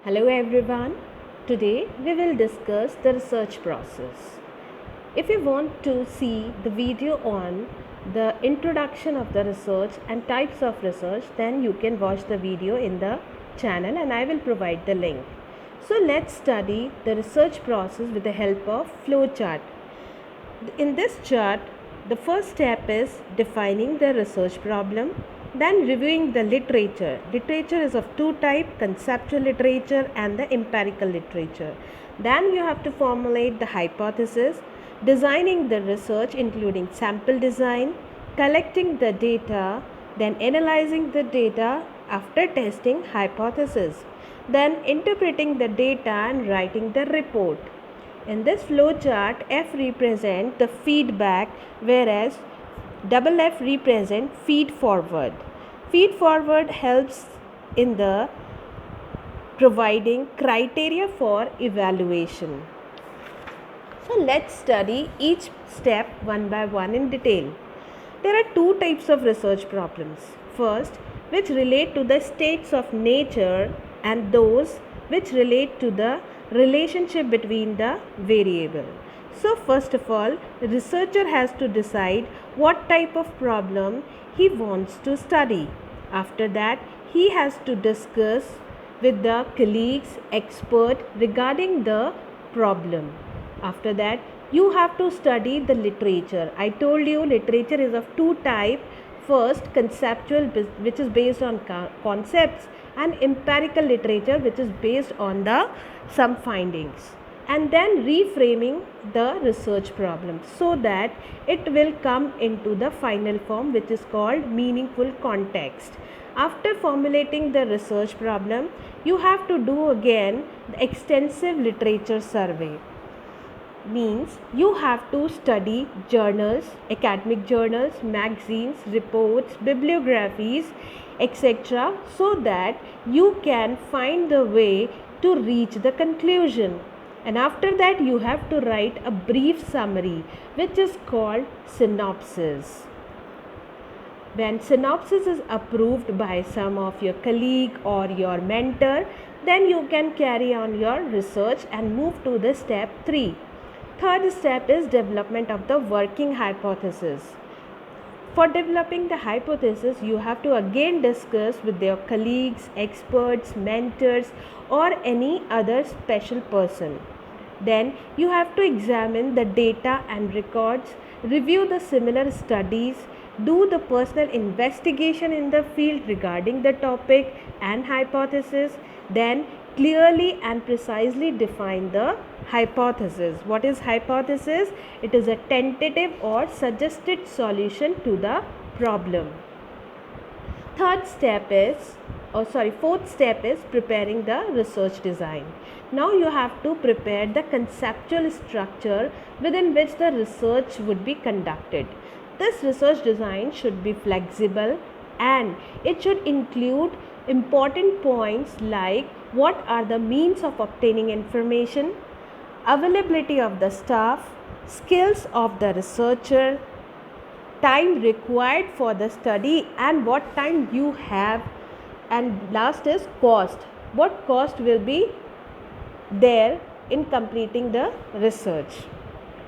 Hello everyone. Today we will discuss the research process. If you want to see the video on the introduction of the research and types of research, then you can watch the video in the channel and I will provide the link. So let's study the research process with the help of flowchart. In this chart, the first step is defining the research problem, then reviewing the literature. Literature is of two types, conceptual literature and the empirical literature. Then you have to formulate the hypothesis, designing the research including sample design, collecting the data, then analyzing the data after testing hypothesis, then interpreting the data and writing the report. In this flowchart, F represents the feedback, whereas double F represents feed forward. Feed forward helps in the providing criteria for evaluation. So let's study each step one by one in detail. There are two types of research problems. First, which relate to the states of nature, and those which relate to the relationship between the variable. So first of all, the researcher has to decide what type of problem he wants to study. After that, he has to discuss with the colleagues, expert regarding the problem. After that, you have to study the literature. I told you literature is of two types. First, conceptual, which is based on concepts, and empirical literature, which is based on the some findings, and then reframing the research problem so that it will come into the final form, which is called meaningful context. After formulating the research problem, you have to do again the extensive literature survey. Means you have to study journals, academic journals, magazines, reports, bibliographies, etc., so that you can find the way to reach the conclusion. And after that, you have to write a brief summary, which is called synopsis. When synopsis is approved by some of your colleague or your mentor, then you can carry on your research and move to the step 3. Third step is development of the working hypothesis. For developing the hypothesis, you have to again discuss with your colleagues, experts, mentors, or any other special person. Then you have to examine the data and records, review the similar studies, do the personal investigation in the field regarding the topic and hypothesis, then clearly and precisely define the hypothesis. What is hypothesis? It is a tentative or suggested solution to the problem. Fourth step is preparing the research design. Now you have to prepare the conceptual structure within which the research would be conducted. This research design should be flexible and it should include important points like what are the means of obtaining information, availability of the staff, skills of the researcher, time required for the study and what time you have, and last is cost. What cost will be there in completing the research.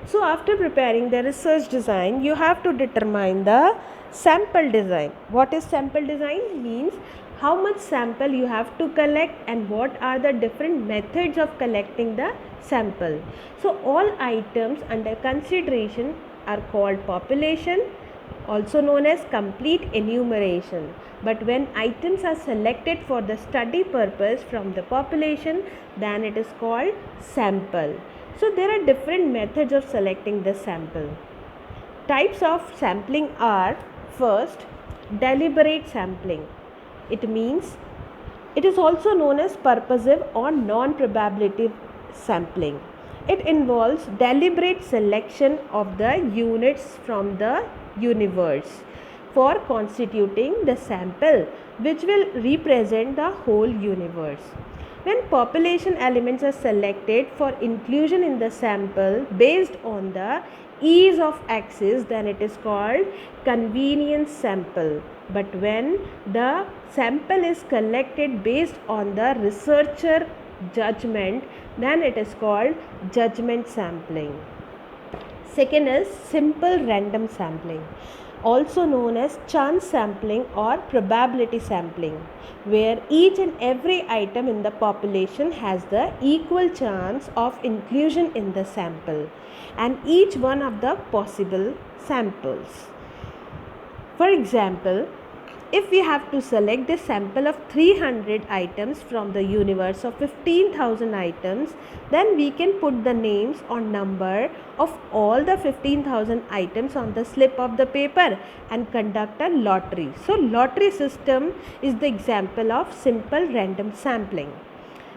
So after preparing the research design, you have to determine the sample design. What is sample design? Means how much sample you have to collect and what are the different methods of collecting the sample. So all items under consideration are called population, also known as complete enumeration. But when items are selected for the study purpose from the population, then it is called sample. So there are different methods of selecting the sample. Types of sampling are: first, deliberate sampling. It means it is also known as purposive or non-probability sampling. It involves deliberate selection of the units from the universe for constituting the sample, which will represent the whole universe. When population elements are selected for inclusion in the sample based on the ease of access, then it is called convenience sample. But when the sample is collected based on the researcher judgment, then it is called judgment sampling. Second is simple random sampling, also known as chance sampling or probability sampling, where each and every item in the population has the equal chance of inclusion in the sample and each one of the possible samples. For example, if we have to select the sample of 300 items from the universe of 15,000 items, then we can put the names or number of all the 15,000 items on the slip of the paper and conduct a lottery. So lottery system is the example of simple random sampling.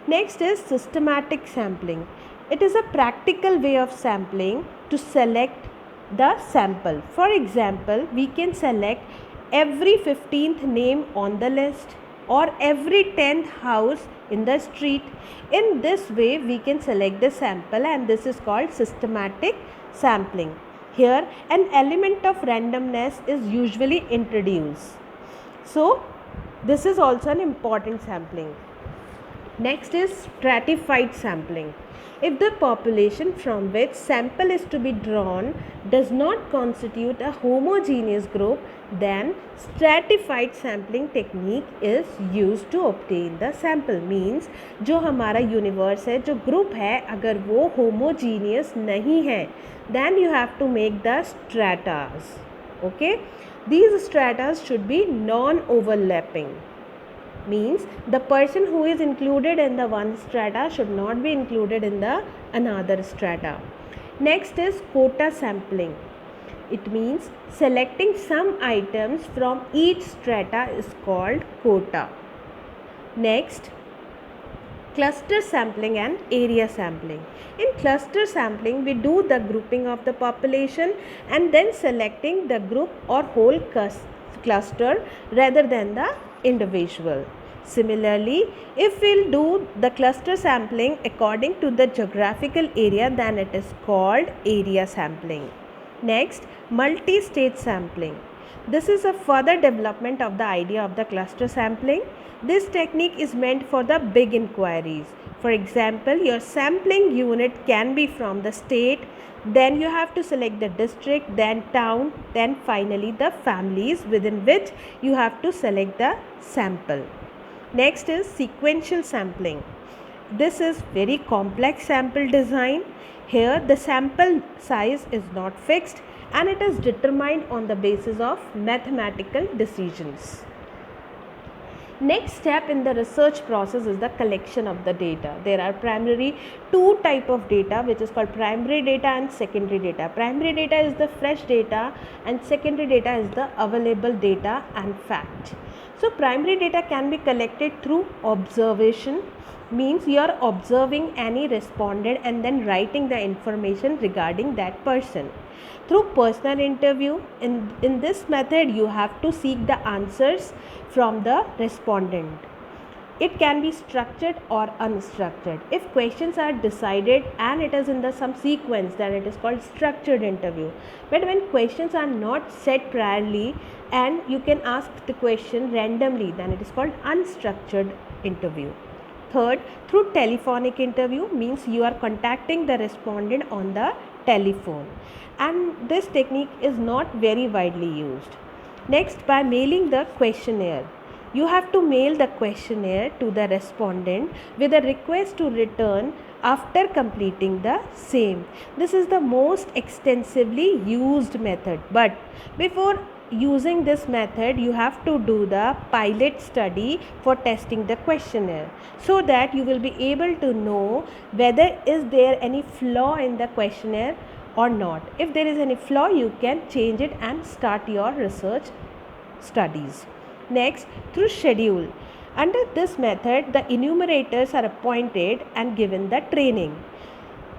Next is systematic sampling. It is a practical way of sampling to select the sample. For example, we can select every 15th name on the list or every 10th house in the street. In this way we can select the sample, and this is called systematic sampling. Here an element of randomness is usually introduced. So this is also an important sampling. Next is stratified sampling. If the population from which sample is to be drawn does not constitute a homogeneous group, then stratified sampling technique is used to obtain the sample. Means जो हमारा universe है, जो group है, अगर वो homogeneous नहीं है, then you have to make the stratas. Okay, these stratas should be non-overlapping. Means the person who is included in the one strata should not be included in the another strata. Next is quota sampling. It means selecting some items from each strata is called quota. Next, cluster sampling and area sampling. In cluster sampling, we do the grouping of the population and then selecting the group or whole cluster rather than the individual. Similarly, if we'll do the cluster sampling according to the geographical area, then it is called area sampling. Next, multi-stage sampling. This is a further development of the idea of the cluster sampling. This technique is meant for the big inquiries. For example, your sampling unit can be from the state, then you have to select the district, then town, then finally the families within which you have to select the sample. Next is sequential sampling. This is very complex sample design. Here the sample size is not fixed and it is determined on the basis of mathematical decisions. Next step in the research process is the collection of the data. There are primarily two type of data, which is called primary data and secondary data. Primary data is the fresh data and secondary data is the available data and fact. So primary data can be collected through observation, means you are observing any respondent and then writing the information regarding that person. Through personal interview, in this method you have to seek the answers from the respondent. It can be structured or unstructured. If questions are decided and it is in some sequence, then it is called structured interview. But when questions are not set priorly and you can ask the question randomly, then it is called unstructured interview. Third, through telephonic interview, means you are contacting the respondent on the telephone, and this technique is not very widely used. Next, by mailing the questionnaire. You have to mail the questionnaire to the respondent with a request to return after completing the same. This is the most extensively used method, but before using this method you have to do the pilot study for testing the questionnaire, so that you will be able to know whether is there any flaw in the questionnaire or not. If there is any flaw, you can change it and start your research studies. Next, through schedule. Under this method, the enumerators are appointed and given the training.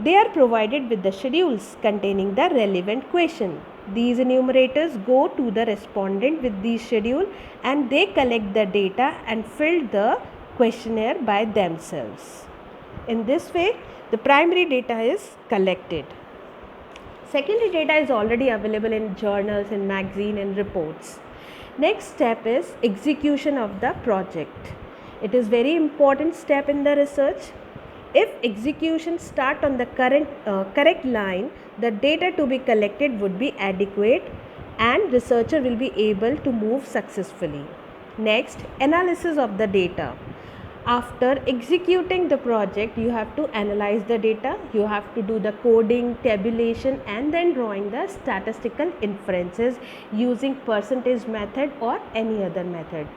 They are provided with the schedules containing the relevant question. These enumerators go to the respondent with these schedule and they collect the data and fill the questionnaire by themselves. In this way, the primary data is collected. Secondary data is already available in journals, in magazine and reports. Next step is execution of the project. It is very important step in the research. If execution start on the correct line, the data to be collected would be adequate and researcher will be able to move successfully. Next, analysis of the data. After executing the project, you have to analyze the data, you have to do the coding, tabulation, and then drawing the statistical inferences using percentage method or any other method.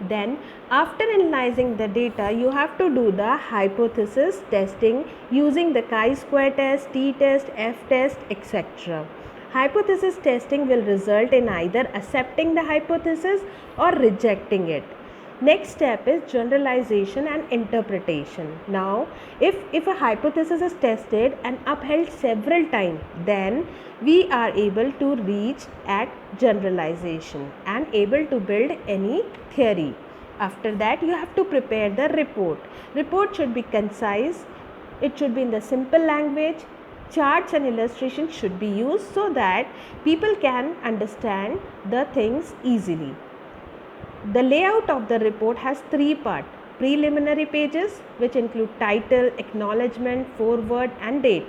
Then after analyzing the data, you have to do the hypothesis testing using the chi-square test, t-test, f-test, etc. Hypothesis testing will result in either accepting the hypothesis or rejecting it. Next step is generalization and interpretation. Now, if a hypothesis is tested and upheld several times, then we are able to reach at generalization and able to build any theory. After that, you have to prepare the report. Report should be concise, it should be in the simple language, charts and illustrations should be used so that people can understand the things easily. The layout of the report has 3 parts: preliminary pages, which include title, acknowledgement, foreword and date.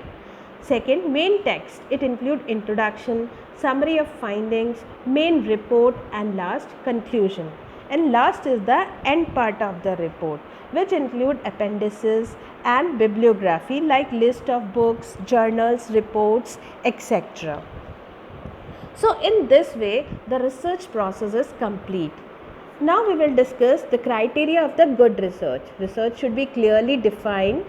Second, main text. It includes introduction, summary of findings, main report and last, conclusion. And last is the end part of the report, which include appendices and bibliography like list of books, journals, reports, etc. So in this way, the research process is complete. Now we will discuss the criteria of the good research. Research should be clearly defined.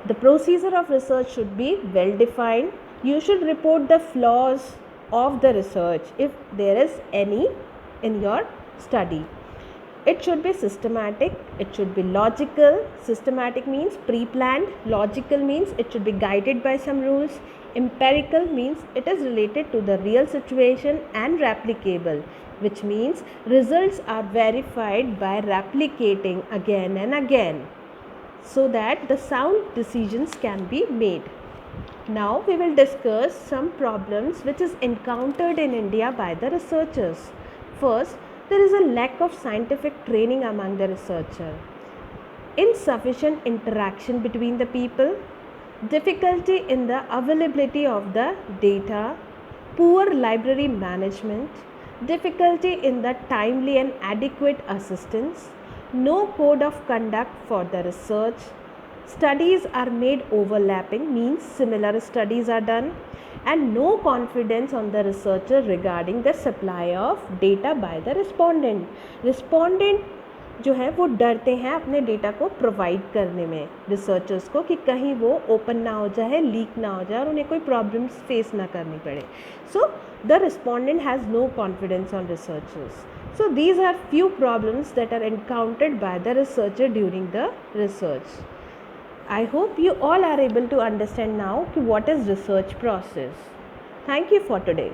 The procedure of research should be well defined. You should report the flaws of the research if there is any in your study. It should be systematic, it should be logical. Systematic means pre-planned, logical means it should be guided by some rules, empirical means it is related to the real situation, and replicable, which means results are verified by replicating again and again so that the sound decisions can be made. Now we will discuss some problems which is encountered in India by the researchers. First, there is a lack of scientific training among the researcher, insufficient interaction between the people, difficulty in the availability of the data, poor library management, difficulty in the timely and adequate assistance, no code of conduct for the research, studies are made overlapping means similar studies are done, and no confidence on the researcher regarding the supply of data by the respondent. Respondent जो है वो डरते हैं अपने data को provide करने में researchers को कि कहीं वो ओपन ना हो जाए, लीक ना हो जाए और उन्हें कोई प्रॉब्लम्स फेस ना करनी पड़े. So the respondent has no confidence on researchers. So these are few problems that are encountered by the researcher during the research. I hope you all are able to understand now what is research process. Thank you for today.